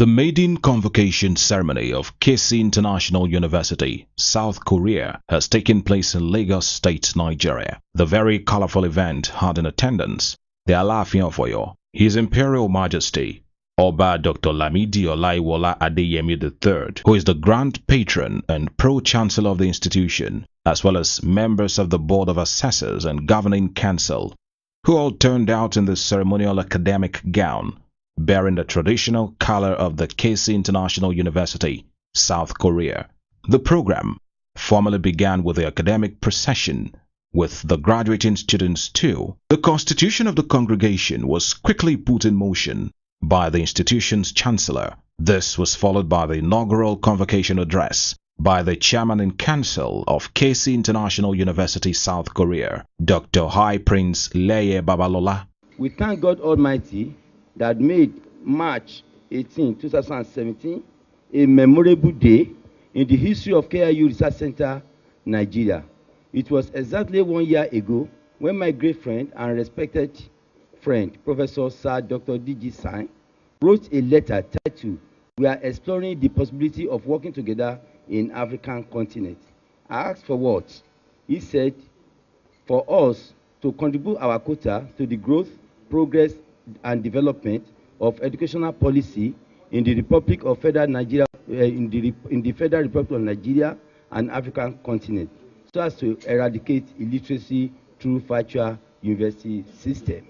The maiden convocation ceremony of Kelsie International University, South Korea, has taken place in Lagos State, Nigeria. The very colorful event had in attendance the Alaafin of Oyo, His Imperial Majesty, Oba Dr. Lamidi Olaiwola Adeyemi III, who is the Grand Patron and Pro-Chancellor of the institution, as well as members of the Board of Assessors and Governing Council, who all turned out in the ceremonial academic gown, bearing the traditional color of the Kelsie International University, South Korea. The program formally began with the academic procession, with the graduating students too. The constitution of the congregation was quickly put in motion by the institution's chancellor. This was followed by the inaugural convocation address by the chairman in council of Kelsie International University, South Korea, Dr. High Prince Leye Babalola. We thank God Almighty that made March 18, 2017 a memorable day in the history of KIU Research Center, Nigeria. It was exactly 1 year ago when my great friend and respected friend, Professor Sir Dr. D.G. Sang, wrote a letter titled, "We are exploring the possibility of working together in African continent." I asked for what? He said, for us to contribute our quota to the growth, progress, and development of educational policy in the Republic of Federal Nigeria, in the Federal Republic of Nigeria and African continent, so as to eradicate illiteracy through virtual university system.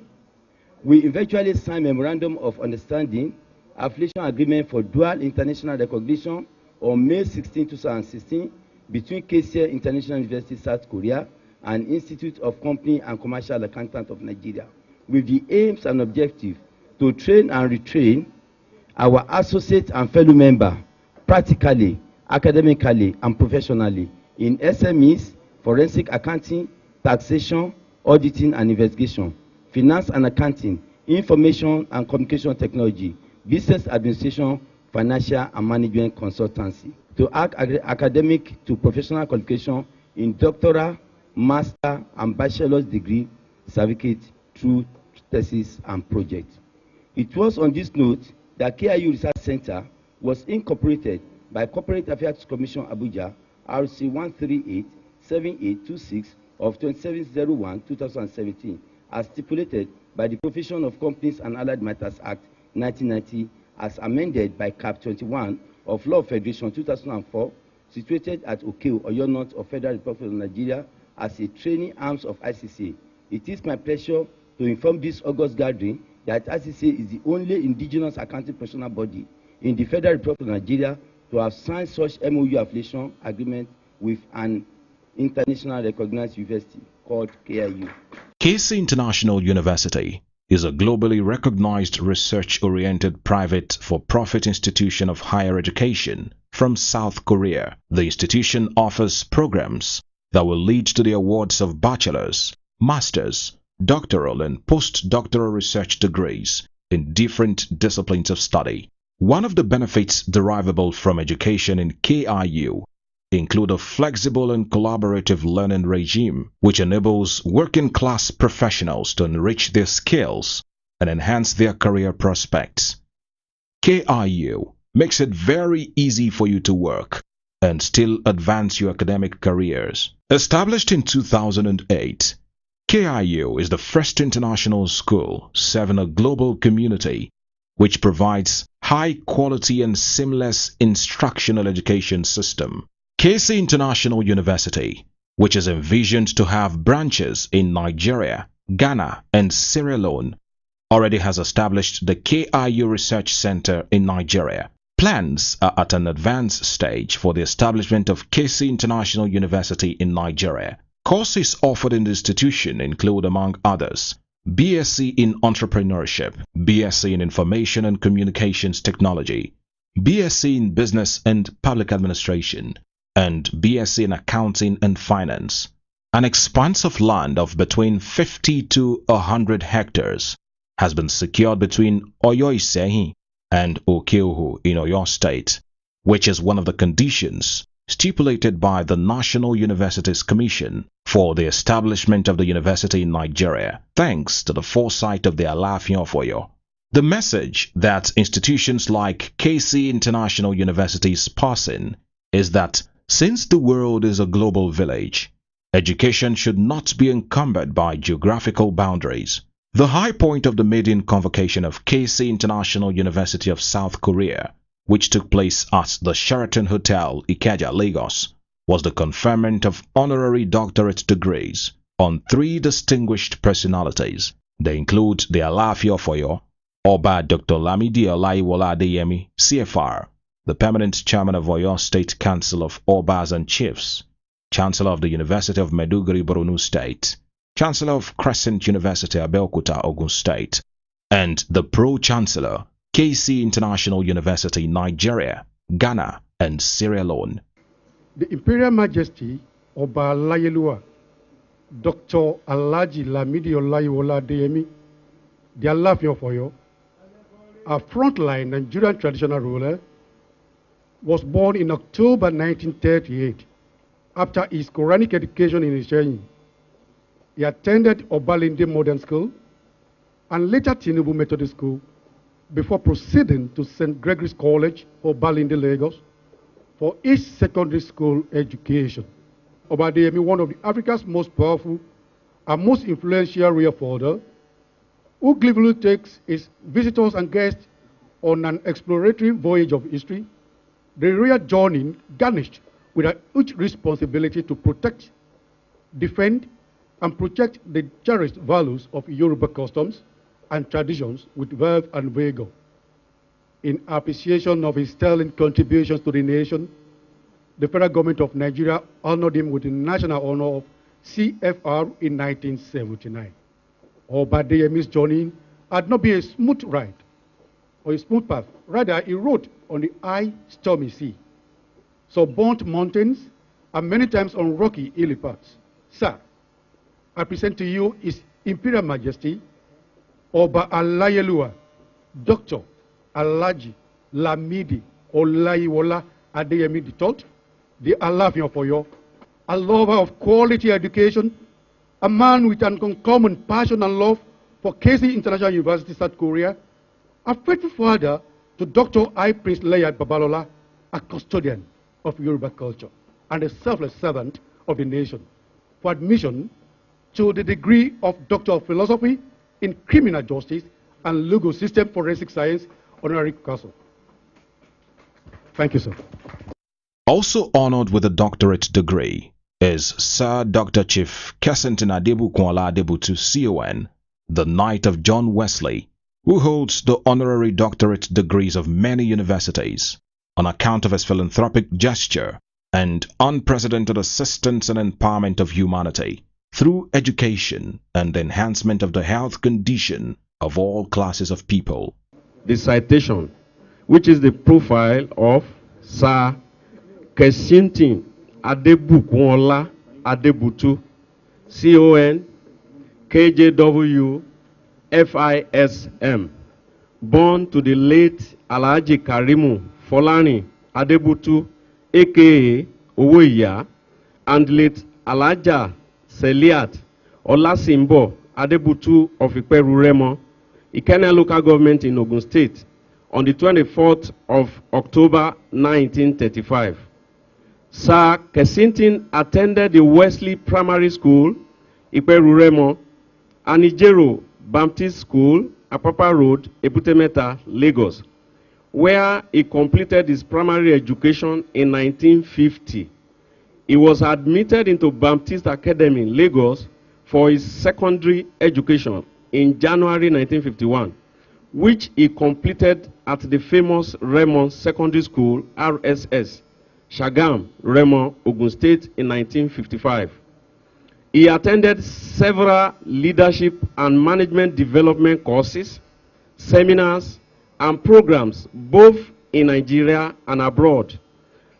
We eventually signed Memorandum of Understanding, Affiliation Agreement for Dual International Recognition on May 16, 2016 between Kelsie International University, South Korea and Institute of Company and Commercial Accountants of Nigeria, with the aims and objective to train and retrain our associates and fellow members practically, academically, and professionally in SMEs, forensic accounting, taxation, auditing and investigation, finance and accounting, information and communication technology, business administration, financial and management consultancy, to academic to professional qualification in doctoral, master, and bachelor's degree certificate through thesis and project. It was on this note that KIU Research Center was incorporated by Corporate Affairs Commission Abuja, RC 138-7826 of 27/01/2017, as stipulated by the Provision of Companies and Allied Matters Act 1990, as amended by Cap 21 of Law of Federation 2004, situated at Okeo, Oyo North of Federal Republic of Nigeria, as a training arms of ICC. It is my pleasure to inform this August gathering that ICC is the only indigenous accounting professional body in the Federal Republic of Nigeria to have signed such MOU affiliation agreement with an international recognized university called KIU. Kelsie International University is a globally recognized research-oriented private for-profit institution of higher education from South Korea. The institution offers programs that will lead to the awards of bachelor's, master's, doctoral and postdoctoral research degrees in different disciplines of study. One of the benefits derivable from education in KIU include a flexible and collaborative learning regime which enables working-class professionals to enrich their skills and enhance their career prospects. KIU makes it very easy for you to work and still advance your academic careers. Established in 2008, KIU is the first international school serving a global community which provides high-quality and seamless instructional education system. Kelsie International University, which is envisioned to have branches in Nigeria, Ghana, and Sierra Leone, already has established the KIU Research Center in Nigeria. Plans are at an advanced stage for the establishment of Kelsie International University in Nigeria. Courses offered in the institution include, among others, BSc in Entrepreneurship, BSc in Information and Communications Technology, BSc in Business and Public Administration, and BSc in Accounting and Finance. An expanse of land of between 50 to 100 hectares has been secured between Oyo Iseyin and Okeo in Oyo State, which is one of the conditions stipulated by the National Universities Commission for the establishment of the university in Nigeria, thanks to the foresight of the Alaafin of Oyo. The message that institutions like Kelsie International University is passing is that since the world is a global village, education should not be encumbered by geographical boundaries. The high point of the maiden convocation of Kelsie International University of South Korea, which took place at the Sheraton Hotel, Ikeja, Lagos, was the conferment of honorary doctorate degrees on 3 distinguished personalities. They include the Alaafin of Oyo, Oba Dr. Lamidi Olayiwola Adeyemi, CFR, the permanent chairman of Oyo State Council of Obas and Chiefs, Chancellor of the University of Maiduguri, Borno State, Chancellor of Crescent University, Abeokuta, Ogun State, and the Pro-Chancellor, Kelsie International University, Nigeria, Ghana, and Sierra Leone. The Imperial Majesty Oba Alayeluwa, Dr. Alhaji Lamidi Olayiwola Adeyemi, the Alaafin of Oyo, a frontline Nigerian traditional ruler, was born in October 1938 after his Quranic education in Ishenyi. He attended Obalinde Modern School and later Tinubu Methodist School before proceeding to St. Gregory's College, Obalinde, Lagos, for his secondary school education. Oba Adeyemi, one of Africa's most powerful and most influential royal father, who gleefully takes his visitors and guests on an exploratory voyage of history, the royal journey garnished with a huge responsibility to protect, defend, and project the cherished values of Yoruba customs and traditions with verve and vigor. In appreciation of his sterling contributions to the nation, the federal government of Nigeria honored him with the national honor of CFR in 1979. Oba Adeyemi's journey had not been a smooth ride or a smooth path. Rather, he rode on the high, stormy sea, so burnt mountains, and many times on rocky, hilly paths. Sir, I present to you His Imperial Majesty, Oba Alayeluwa, Dr. Alhaji Lamidi Olayiwola Adeyemi III, the Alaafin of Oyo, a lover of quality education, a man with an uncommon passion and love for Kelsie International University, South Korea, a faithful father to Dr. I. Prince Leia Babalola, a custodian of Yoruba culture, and a selfless servant of the nation, for admission to the degree of Doctor of Philosophy in Criminal Justice and Legal System Forensic Science, honorary Council. Thank you, sir. Also honored with a doctorate degree is Sir Dr. Chief Kesington Adebukunola Adebutu, CON, the Knight of John Wesley, who holds the honorary doctorate degrees of many universities on account of his philanthropic gesture and unprecedented assistance and empowerment of humanity through education and enhancement of the health condition of all classes of people. The citation, which is the profile of Sir Kesington Adebukunola Adebutu, CON, KJW, FISM, born to the late Alhaji Karimu Folani Adebutu, aka Owoiya, and late Alhaja Seliat Olasimbo Adebutu of Iperu Remo, Ikenne local government in Ogun State, on the 24th of October 1935. Sir Kesington attended the Wesley Primary School, Iperu Remo, and Ijero Baptist School, Apapa Road, Ebutemeta, Lagos, where he completed his primary education in 1950. He was admitted into Baptist Academy, Lagos, for his secondary education in January 1951, which he completed at the famous Remo Secondary School, RSS, Shagam, Remo, Ogun State in 1955. He attended several leadership and management development courses, seminars, and programs both in Nigeria and abroad.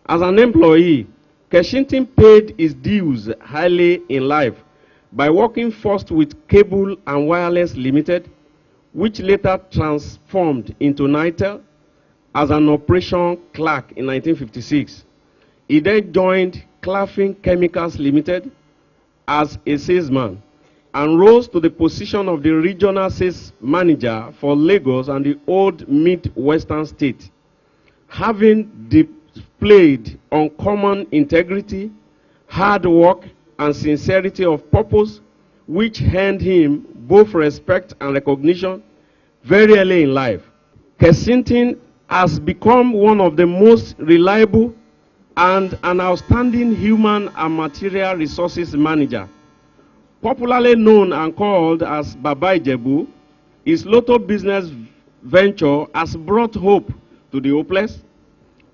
As an employee, Kesington paid his dues highly in life by working first with Cable and Wireless Limited, which later transformed into Nitel, as an operation clerk in 1956. He then joined Clafin Chemicals Limited as a salesman. and rose to the position of the regional sales manager for Lagos and the old Mid-Western state, having displayed uncommon integrity, hard work, and sincerity of purpose, which earned him both respect and recognition very early in life. Kesington has become one of the most reliable and an outstanding human and material resources manager. Popularly known and called as Baba Ijebu, his Lotto business venture has brought hope to the hopeless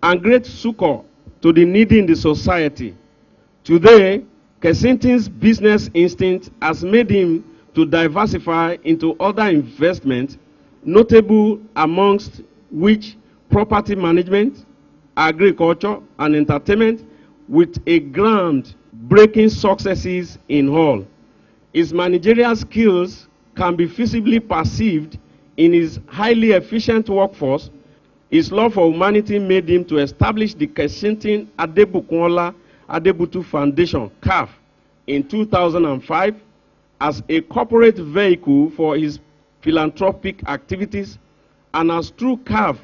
and great succor to the needy in the society. Today, Kesington's business instinct has made him to diversify into other investments, notable amongst which property management, agriculture, and entertainment, with a ground-breaking successes in all. His managerial skills can be visibly perceived in his highly efficient workforce. His love for humanity made him to establish the Kelsie Adebukunola Adebutu Foundation, CAF, in 2005 as a corporate vehicle for his philanthropic activities, and has through CAF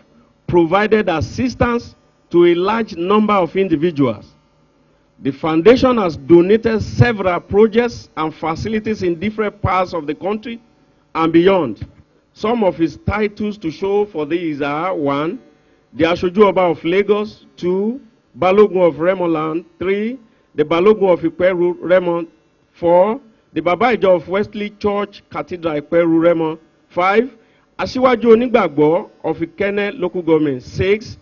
provided assistance to a large number of individuals. The foundation has donated several projects and facilities in different parts of the country and beyond. Some of his titles to show for these are: 1. The Asoju Oba of Lagos; 2. Balogun of Remoland; 3. The Balogun of Iperu Remo; 4. The Baba Ijo of Wesley Church Cathedral Iperu Remo; 5. Asiwaju Onigbagbo of Ikene Local Government; 6.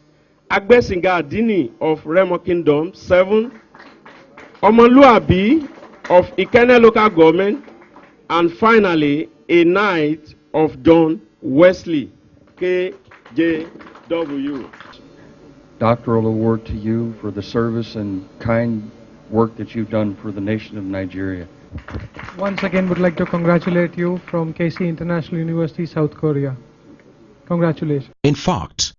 Agbesinga Adini of Remo Kingdom; 7. Omoluabi of Ikene Local Government; and finally, a Knight of John Wesley, KJW. Doctoral award to you for the service and kind work that you've done for the nation of Nigeria. Once again, would like to congratulate you from Kelsie International University, South Korea. Congratulations. In fact,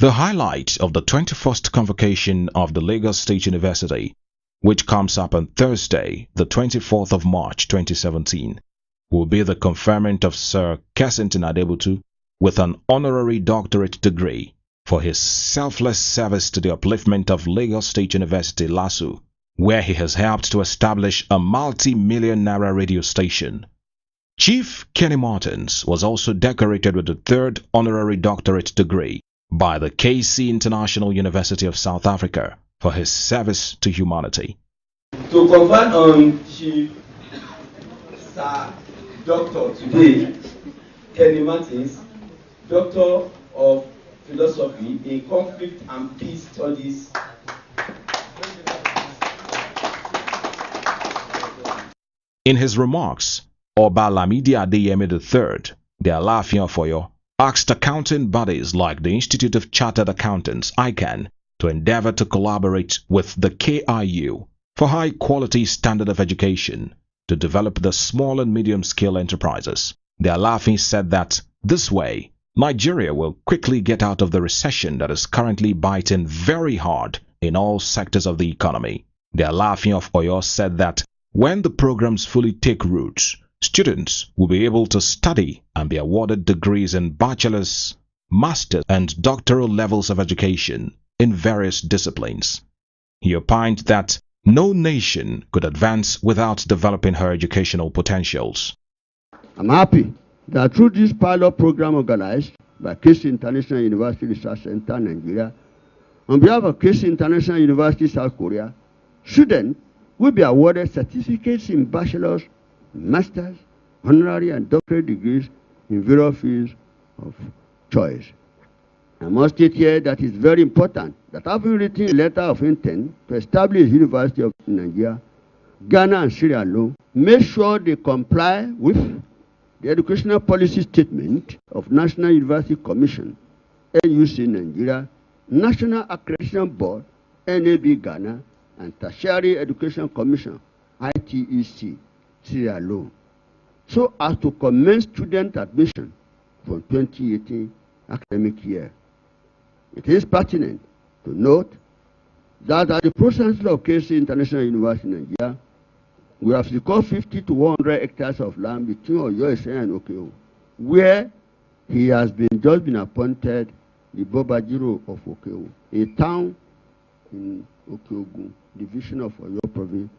the highlight of the 21st convocation of the Lagos State University, which comes up on Thursday, the 24th of March 2017, will be the conferment of Sir Kesington Adebutu with an honorary doctorate degree for his selfless service to the upliftment of Lagos State University, LASU, where he has helped to establish a multi-million naira radio station. Chief Kenny Martins was also decorated with the third honorary doctorate degree by the Kelsie International University of South Africa for his service to humanity. To convert on Chief Sir Doctor today, Kenny Martins, Doctor of Philosophy in Conflict and Peace Studies. In his remarks, Oba Lamidi Adeyemi III, the Alaafin of Oyo, asked accounting bodies like the Institute of Chartered Accountants, ICANN, to endeavor to collaborate with the KIU for high-quality standard of education to develop the small and medium-scale enterprises. The Alaafin said that this way, Nigeria will quickly get out of the recession that is currently biting very hard in all sectors of the economy. The Alaafin of Oyo said that when the programs fully take root, students will be able to study and be awarded degrees in bachelor's, master's, and doctoral levels of education in various disciplines. He opined that no nation could advance without developing her educational potentials. I'm happy that through this pilot program organized by Kelsie International University Research Center, Nigeria, on behalf of Kelsie International University, South Korea, students will be awarded certificates in bachelor's, master's, honorary, and doctorate degrees in various fields of choice. I must state here that it's very important that having written a letter of intent to establish University of Nigeria, Ghana, and Sierra Leone, make sure they comply with the educational policy statement of National University Commission, NUC Nigeria, National Accreditation Board, NAB Ghana, and Tertiary Education Commission, ITEC, Sierra Leone, so as to commence student admission from 2018 academic year. It is pertinent to note that at the Pro Chancellor of Kelsie International University, Nigeria, We have secured 50 to 100 hectares of land between Oyo State and Okeo, where he has just been appointed the Bobajiro of Okeo, a town in Okeogun, division of Oyo province,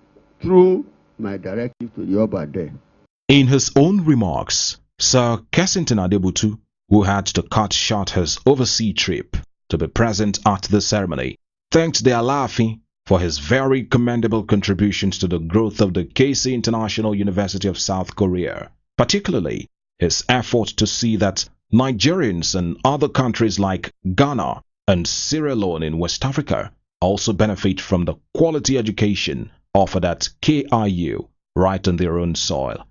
through my directive to the Oba there. In his own remarks, Sir Kesington Adebutu, who had to cut short his overseas trip to be present at the ceremony, thanked the Alaafin for his very commendable contributions to the growth of the Kelsie International University of South Korea, particularly his effort to see that Nigerians and other countries like Ghana and Sierra Leone in West Africa also benefit from the quality education offered at KIU right on their own soil.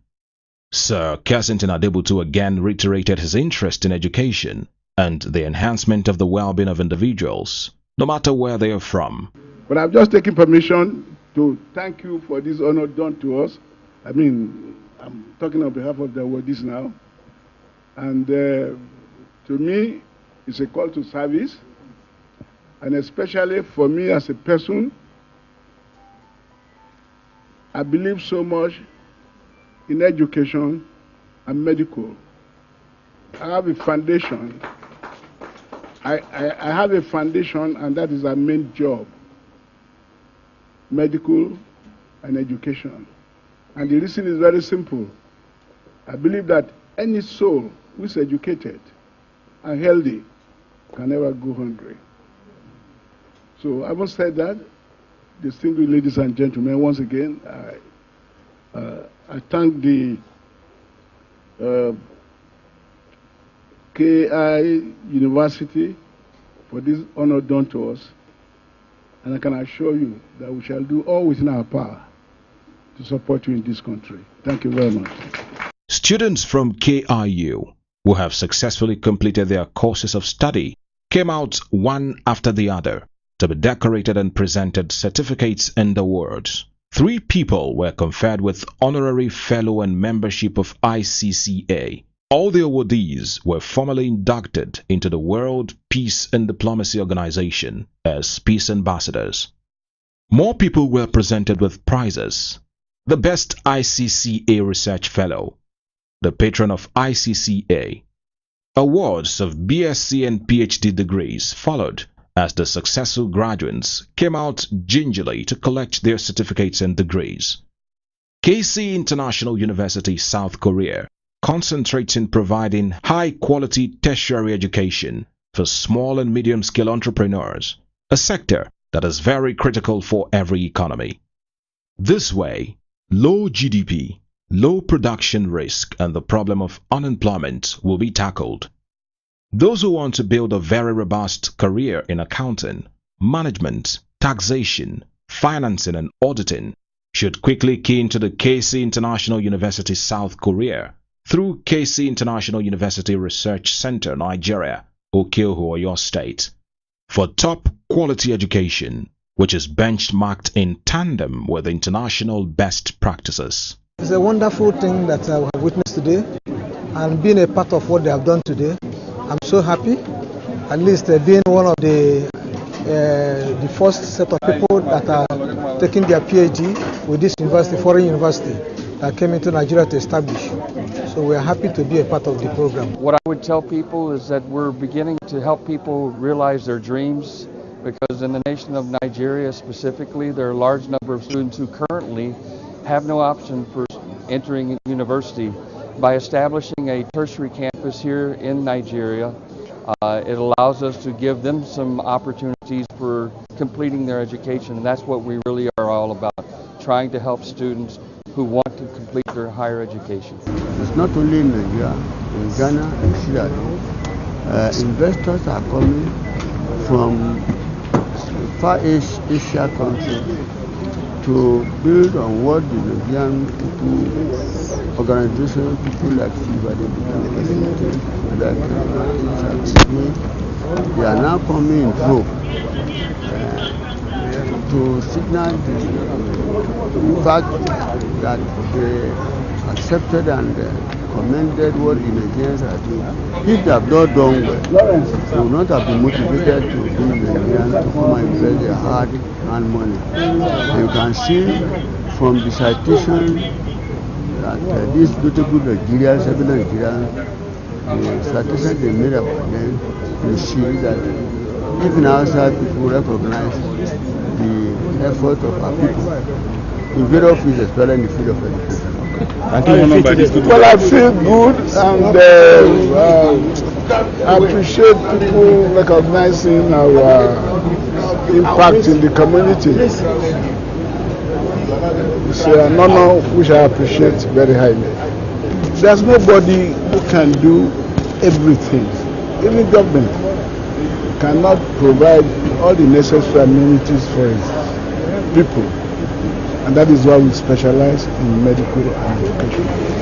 Sir Kesington Adebutu again reiterated his interest in education and the enhancement of the well-being of individuals, no matter where they are from. But I've just taken permission to thank you for this honor done to us. I mean, I'm talking on behalf of the awardees now. And to me, it's a call to service. And especially for me as a person, I believe so much in education and medical. I have a foundation. I have a foundation, and that is our main job. Medical and education. And the reason is very simple. I believe that any soul who is educated and healthy can never go hungry. So having said that, distinguished ladies and gentlemen, once again, I thank the KI University for this honor done to us. And I can assure you that we shall do all within our power to support you in this country. Thank you very much. Students from KIU who have successfully completed their courses of study came out one after the other to be decorated and presented certificates and awards. 3 people were conferred with honorary fellow and membership of ICCA. All the awardees were formally inducted into the World Peace and Diplomacy Organization as peace ambassadors. More people were presented with prizes. The best ICCA research fellow, the patron of ICCA. Awards of BSc and PhD degrees followed as the successful graduates came out gingerly to collect their certificates and degrees. Kelsie International University, South Korea, concentrates in providing high-quality tertiary education for small and medium-scale entrepreneurs, a sector that is very critical for every economy. This way, low GDP, low production risk, and the problem of unemployment will be tackled. Those who want to build a very robust career in accounting, management, taxation, financing, and auditing should quickly key into the Kelsie International University, South Korea, through Kelsie International University Research Center, Nigeria, Okeo, Oyo State, for top quality education, which is benchmarked in tandem with international best practices. It's a wonderful thing that I have witnessed today, and being a part of what they have done today, I'm so happy. At least being one of the first set of people that are taking their PhD with this university, foreign university, that came into Nigeria to establish. So we are happy to be a part of the program. What I would tell people is that we're beginning to help people realize their dreams, because in the nation of Nigeria specifically, there are a large number of students who currently have no option for entering university. By establishing a tertiary campus here in Nigeria, it allows us to give them some opportunities for completing their education, and that's what we really are all about, trying to help students who want to complete their higher education. It's not only in Nigeria, in Ghana and Sierra Leone. Investors are coming from Far East Asia countries to build on what the Nigerian people, organizations, people like Adebukunola Adebutu, they are now coming in droves to signal the fact that they accepted and commended what the Nigerians are doing. If they have not done well, they will not have been motivated to bring the Nigerians to come and invest their hard-earned money. You can see from the citation that these beautiful Nigerians, seven Nigerians, the citation they made about them, you see that even outside people recognize the effort of our people in various fields, especially in the field of education. Well, I feel good, and I appreciate people recognizing our impact in the community. It's an honor which I appreciate very highly. There's nobody who can do everything. Even government cannot provide all the necessary amenities for its people. And that is why we specialize in medical and education.